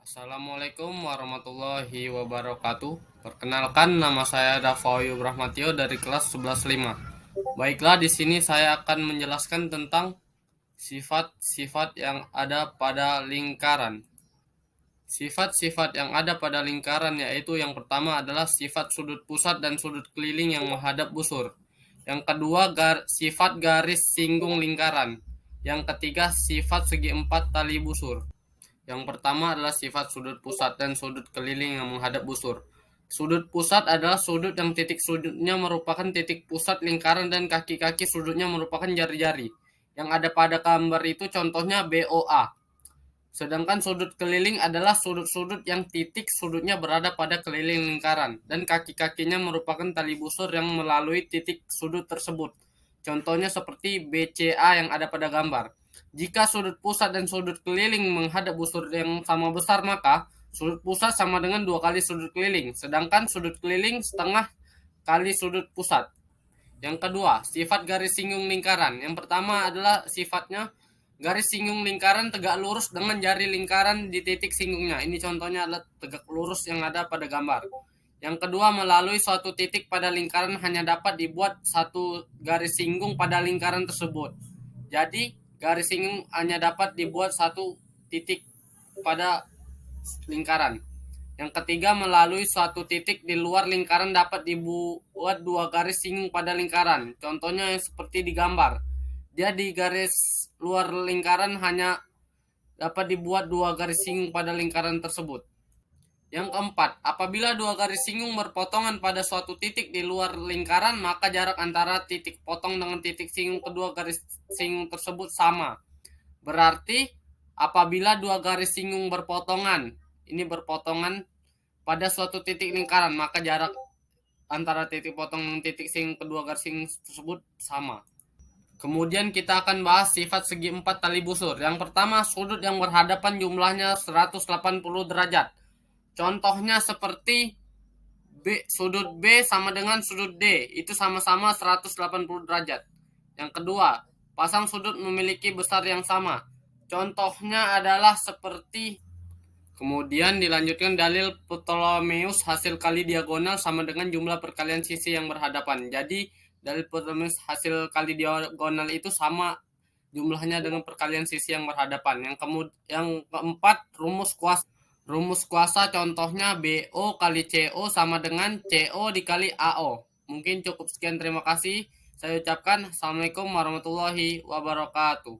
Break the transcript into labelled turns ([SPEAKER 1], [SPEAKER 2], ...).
[SPEAKER 1] Assalamualaikum warahmatullahi wabarakatuh. Perkenalkan, nama saya Davayu Brahmatio dari kelas 11.5. Baiklah, di sini saya akan menjelaskan tentang sifat-sifat yang ada pada lingkaran. Sifat-sifat yang ada pada lingkaran yaitu yang pertama adalah sifat sudut pusat dan sudut keliling yang menghadap busur. Yang kedua, sifat garis singgung lingkaran. Yang ketiga, sifat segi empat tali busur. Yang pertama adalah sifat sudut pusat dan sudut keliling yang menghadap busur. Sudut pusat adalah sudut yang titik sudutnya merupakan titik pusat lingkaran dan kaki-kaki sudutnya merupakan jari-jari. Yang ada pada gambar itu contohnya BOA. Sedangkan sudut keliling adalah sudut-sudut yang titik sudutnya berada pada keliling lingkaran dan kaki-kakinya merupakan tali busur yang melalui titik sudut tersebut. Contohnya seperti BCA yang ada pada gambar. Jika sudut pusat dan sudut keliling menghadap busur yang sama besar, maka sudut pusat sama dengan 2 kali sudut keliling, sedangkan sudut keliling setengah kali sudut pusat. Yang kedua, sifat garis singgung lingkaran. Yang pertama adalah sifatnya garis singgung lingkaran tegak lurus dengan jari lingkaran di titik singgungnya. Ini contohnya adalah tegak lurus yang ada pada gambar. Yang kedua, melalui suatu titik pada lingkaran hanya dapat dibuat satu garis singgung pada lingkaran tersebut. Jadi, garis singgung hanya dapat dibuat satu titik pada lingkaran. Yang ketiga, melalui suatu titik di luar lingkaran dapat dibuat 2 garis singgung pada lingkaran. Contohnya yang seperti di gambar. Dia di garis luar lingkaran hanya dapat dibuat 2 garis singgung pada lingkaran tersebut. Yang keempat, apabila 2 garis singgung berpotongan pada suatu titik di luar lingkaran, maka jarak antara titik potong dengan titik singgung kedua garis singgung tersebut sama. Berarti apabila 2 garis singgung berpotongan, ini berpotongan pada suatu titik lingkaran, maka jarak antara titik potong dan titik singgung kedua garis singgung tersebut sama. Kemudian kita akan bahas sifat segi empat tali busur. Yang pertama, sudut yang berhadapan jumlahnya 180 derajat. Contohnya seperti sudut B sama dengan sudut D, itu sama-sama 180 derajat. Yang kedua, pasang sudut memiliki besar yang sama. Contohnya adalah seperti. Kemudian dilanjutkan dalil Ptolemeus, hasil kali diagonal sama dengan jumlah perkalian sisi yang berhadapan. Jadi dalil Ptolemeus hasil kali diagonal itu sama jumlahnya dengan perkalian sisi yang berhadapan. Yang keempat, rumus kuasa. Rumus kuasa contohnya BO kali CO sama dengan CO dikali AO. Mungkin cukup sekian, terima kasih. Saya ucapkan Assalamualaikum warahmatullahi wabarakatuh.